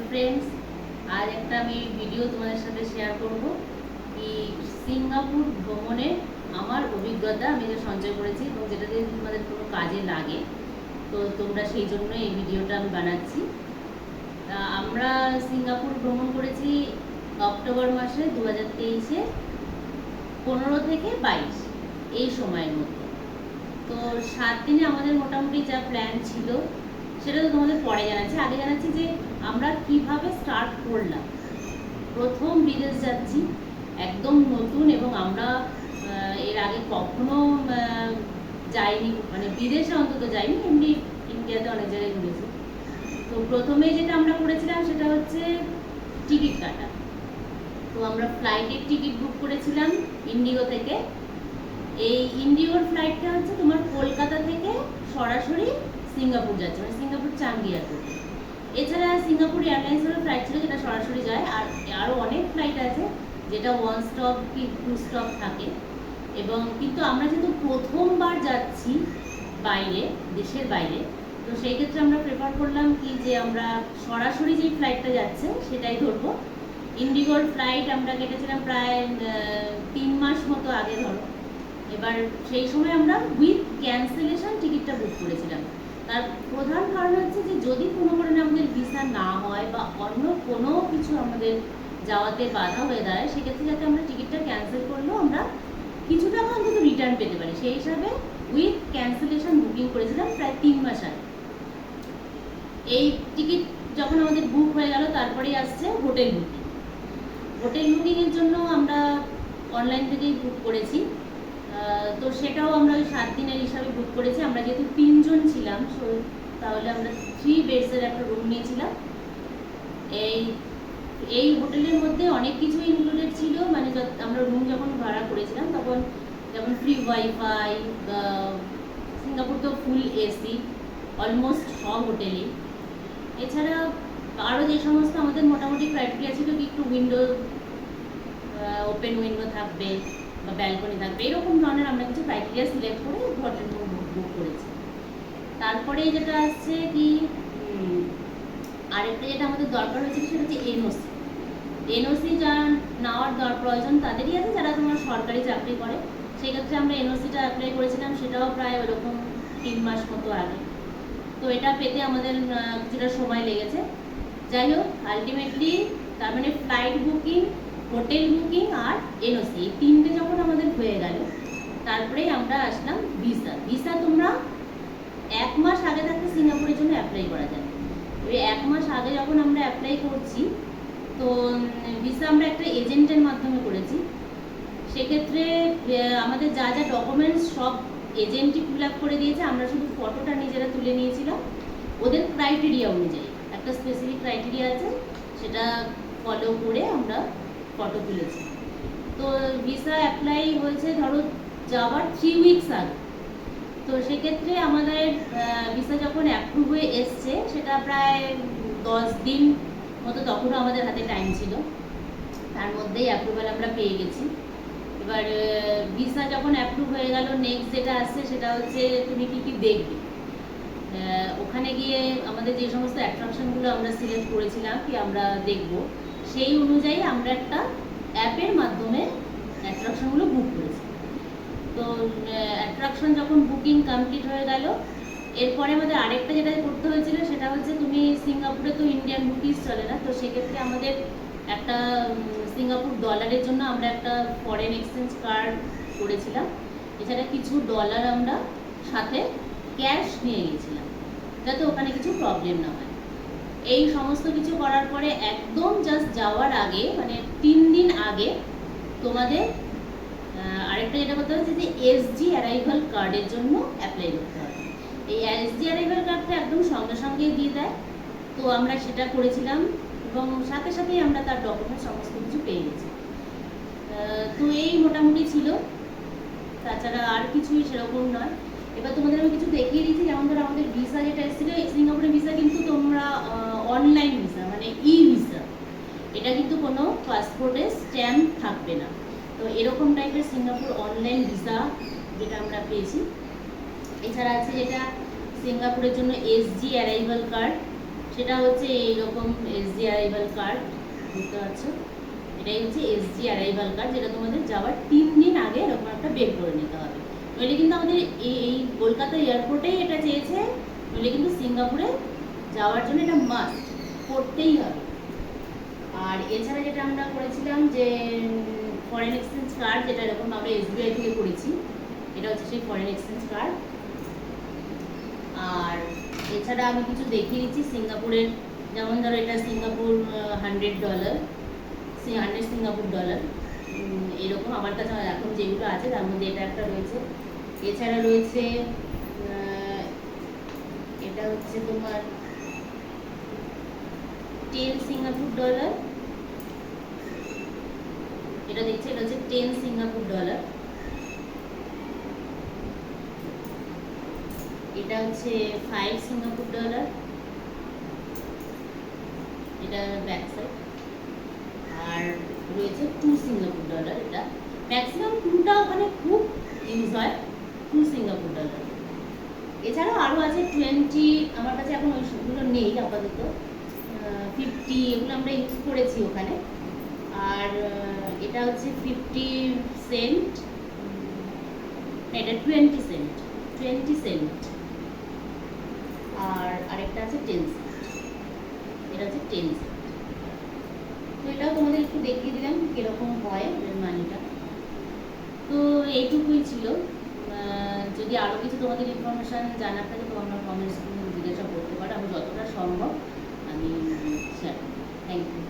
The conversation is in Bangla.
ফ্রেন্ডস, আজ একটা আমি ভিডিও তোমাদের সাথে শেয়ার করব কি সিঙ্গাপুর ভ্রমণের আমার অভিজ্ঞতা আমি যে সঞ্চয় করেছি এবং যেটা দিয়ে তোমাদের কোনো কাজে লাগে, তো তোমরা সেই জন্য এই ভিডিওটা আমি বানাচ্ছি। আমরা সিঙ্গাপুর ভ্রমণ করেছি অক্টোবর মাসে 2023-এ 15 থেকে 22 এই সময়ের মধ্যে। তো 7 দিনে আমাদের মোটামুটি যা প্ল্যান ছিল সেটা তো তোমাদের পরে জানাচ্ছি। আগে জানাচ্ছি যে আমরা কিভাবে স্টার্ট করলাম। প্রথম বিদেশ যাচ্ছি, একদম নতুন, এবং আমরা এর আগে কখনো যাইনি, মানে বিদেশে অন্তত যাইনি, এমনি ইন্ডিয়াতে অনেক জায়গায় ঘুরেছি। তো প্রথমে যেটা আমরা করেছিলাম সেটা হচ্ছে টিকিট কাটা। তো আমরা ফ্লাইটের টিকিট বুক করেছিলাম ইন্ডিগো থেকে। এই ইন্ডিগোর ফ্লাইটটা হচ্ছে তোমার কলকাতা থেকে সরাসরি সিঙ্গাপুর যাচ্ছে, মানে সিঙ্গাপুর চাঙ্গি এয়ারপোর্ট। এছাড়া সিঙ্গাপুর এয়ারলাইন্সেরও ফ্লাইট ছিল যেটা সরাসরি যায়, আর আরও অনেক ফ্লাইট আছে যেটা 1 স্টপ কি 2 স্টপ থাকে। এবং কিন্তু আমরা যেহেতু প্রথমবার যাচ্ছি বাইরে, দেশের বাইরে, তো সেই ক্ষেত্রে আমরা প্রেফার করলাম কি যে আমরা সরাসরি যেই ফ্লাইটটা যাচ্ছে সেটাই ধরবো। ইন্ডিগোর ফ্লাইট আমরা কেটেছিলাম প্রায় 3 মাস মতো আগে ধরো। এবার সেই সময় আমরা উইথ ক্যান্সেলেশন টিকিটটা বুক করেছিলাম। তার প্রধান কারণ হচ্ছে যে যদি কোনো কারণে আমাদের ভিসা না হয় বা অন্য কোনো কিছু আমাদের যাওয়াতে বাধা হয়ে দাঁড়ায়, সেক্ষেত্রে যাতে আমরা টিকিটটা ক্যান্সেল করলেও আমরা কিছু টাকা অন্তত রিটার্ন পেতে পারি, সেই হিসাবে উইথ ক্যান্সেলেশন বুকিং করেছিলাম প্রায় 3 মাস আগে। এই টিকিট যখন আমাদের বুক হয়ে গেল, তারপরেই আসছে হোটেল বুকিং। হোটেল বুকিংয়ের জন্য আমরা অনলাইন থেকেই বুক করেছি। তো সেটাও আমরা ওই 7 দিনের হিসাবে বুক করেছি। আমরা যেহেতু 3 জন ছিলাম, তাহলে আমরা 3 বেডসের একটা রুম নিয়েছিলাম। এই হোটেলের মধ্যে অনেক কিছুই ইনক্লুডেড ছিল, মানে আমরা রুম যখন ভাড়া করেছিলাম তখন যেমন ফ্রি ওয়াইফাই, সিঙ্গাপুর তো ফুল এসি অলমোস্ট সব হোটেলে। এছাড়া আরও যে সমস্ত আমাদের মোটামুটি ক্রাইটেরিয়া ছিল কি একটু উইন্ডো, ওপেন উইন্ডো থাকবে বা ব্যালকনি থাকবে, এরকম ধরনের আমরা কিছু ক্রাইটেরিয়া সিলেক্ট করে হোটেল বুক করেছি। তারপরে যেটা আসছে কি আরেকটা যেটা আমাদের দরকার হয়েছিল সেটা হচ্ছে এনওসি। এনওসি যারা নেওয়ার প্রয়োজন তাদেরই আছে, যারা তোমার সরকারি চাকরি করে। সেক্ষেত্রে আমরা এনওসিটা অ্যাপ্লাই করেছিলাম, সেটাও প্রায় ওরকম 3 মাস মতো আগে। তো এটা পেতে আমাদের কিছুটা সময় লেগেছে। যাই হোক, আলটিমেটলি তার মানে ফ্লাইট বুকিং, হোটেল বুকিং আর এনওসি, এই 3টে যখন আমাদের হয়ে গেল, তারপরেই আমরা আসলাম ভিসা। ভিসা তোমরা 1 মাস আগে থাকতে সিঙ্গাপুরের জন্য অ্যাপ্লাই করা যায়। ওই 1 মাস আগে যখন আমরা অ্যাপ্লাই করছি, তো ভিসা আমরা একটা এজেন্টের মাধ্যমে করেছি। সেক্ষেত্রে আমাদের যা যা ডকুমেন্টস সব এজেন্টই ফিল আপ করে দিয়েছে, আমরা শুধু ফটোটা নিজেরা তুলে নিয়েছিলাম। ওদের ক্রাইটেরিয়া অনুযায়ী একটা স্পেসিফিক ক্রাইটেরিয়া আছে, সেটা ফলো করে আমরা ফটো তুলেছি। তো ভিসা অ্যাপ্লাই হয়েছে ধরো যাওয়ার 3 উইকস আগে। তো সেক্ষেত্রে আমাদের ভিসা যখন অ্যাপ্রুভ হয়ে এসছে, সেটা প্রায় 10 দিন মতো তখনও আমাদের হাতে টাইম ছিল, তার মধ্যেই অ্যাপ্রুভাল আমরা পেয়ে গেছি। এবার ভিসা যখন অ্যাপ্রুভ হয়ে গেল, নেক্সট যেটা আসছে সেটা হচ্ছে তুমি কী কী দেখবে। ওখানে গিয়ে আমাদের যে সমস্ত অ্যাট্রাকশনগুলো আমরা সিলেক্ট করেছিলাম কি আমরা দেখব, সেই অনুযায়ী আমরা একটা অ্যাপের মাধ্যমে অ্যাট্রাকশনগুলো বুক করেছি। তো অ্যাট্রাকশন যখন বুকিং কমপ্লিট হয়ে গেল, এরপরে আমাদের আরেকটা যেটা করতে হয়েছিল সেটা হচ্ছে তুমি সিঙ্গাপুরে তো ইন্ডিয়ান রুপিস চলে না, তো সেক্ষেত্রে আমাদের একটা সিঙ্গাপুর ডলারের জন্য আমরা একটা ফরেন এক্সচেঞ্জ কার্ড করেছিলাম। এছাড়া কিছু ডলার আমরা সাথে ক্যাশ নিয়ে গেছিলাম, যাতে ওখানে কিছু প্রবলেম না হয়। এই সমস্ত কিছু করার পরে একদম জাস্ট যাওয়ার আগে, মানে 3 দিন আগে তোমাদের আরেকটা যেটা করতে হচ্ছে যে এসজি অ্যারাইভাল কার্ডের জন্য অ্যাপ্লাই করতে হবে। এই এসজি অ্যারাইভাল কার্ডটা একদম সঙ্গে সঙ্গে দিয়ে দেয়। তো আমরা সেটা করেছিলাম এবং সাথে সাথেই আমরা তার ডকুমেন্ট সমস্ত কিছু পেয়ে গেছি। তো এই মোটামুটি ছিল, তাছাড়া আর কিছুই সেরকম নয়। এবার তোমাদের আমি কিছু দেখিয়ে দিচ্ছি। যেমন ধরো আমাদের ভিসা যেটা এসেছিল, সিঙ্গাপুরের ভিসা কিন্তু তোমরা অনলাইন ভিসা, মানে ই ভিসা, এটা কিন্তু কোনো পাসপোর্টে স্ট্যাম্প থাকবে না। তো এরকম টাইপের সিঙ্গাপুর অনলাইন ভিসা যেটা আমরা পেয়েছি। এছাড়া আছে যেটা সিঙ্গাপুরের জন্য এসজি অ্যারাইভাল কার্ড, সেটা হচ্ছে এইরকম এসডি অ্যারাইভাল কার্ড, বুঝতে পারছো? এটাই হচ্ছে এসডি অ্যারাইভাল কার্ড, যেটা তোমাদের যাওয়ার 3 দিন আগে এরকম একটা বের করে নিতে হবে। নইলে কিন্তু আমাদের এই কলকাতা এয়ারপোর্টেই এটা চেয়েছে, নইলে কিন্তু সিঙ্গাপুরে যাওয়ার জন্য এটা মাস্ট করতেই হবে। আর এছাড়া যেটা আমরা করেছিলাম যে ফরেন এক্সচেঞ্জ কার্ড, যেটা এরকম আমরা এসবিআই থেকে করেছি, এটা হচ্ছে সেই ফরেন এক্সচেঞ্জ কার্ড। আর এছাড়া আমি কিছু দেখিয়ে দিচ্ছি সিঙ্গাপুরের, যেমন ধরো এটা সিঙ্গাপুর $100, 100 সিঙ্গাপুর ডলার, এরকম আমার কাছে এখন যেগুলো আছে তার মধ্যে এটা একটা রয়েছে। এছাড়া রয়েছে এটা হচ্ছে তোমার 10 সিঙ্গাপুর ডলার, এটা দেখছি, এটা হচ্ছে 10 সিঙ্গাপুর ডলার। এটা হচ্ছে 5 সিঙ্গাপুর ডলার, এটা ব্যাক সাইড। আর রয়েছে 2 সিঙ্গাপুর ডলার, এটা ম্যাক্সিমাম 2টা ওখানে খুব ইউজ হয়, 2 সিঙ্গাপুর ডলার। এছাড়াও আরও আছে 20, আমার কাছে এখন ওইগুলো নেই আপাতত, 50, এগুলো আমরা ইউজ করেছি ওখানে। আর এটা হচ্ছে 50 সেন্ট, এটা 20 সেন্ট, 20 সেন্ট। আর আরেকটা আছে 10 সেন্ট, এটা হচ্ছে 10 সেন্ট। তো এটাও তোমাদের একটু দেখিয়ে দিলাম কীরকম হয় মানিটা। তো এইটুকুই ছিল। যদি আরও কিছু তোমাদের ইনফরমেশান জানার থাকে তো আমরা কমেন্টস জিজ্ঞাসা করতে পারো, আমি যতটা সম্ভব আমি শেয়ার করব। Thank you.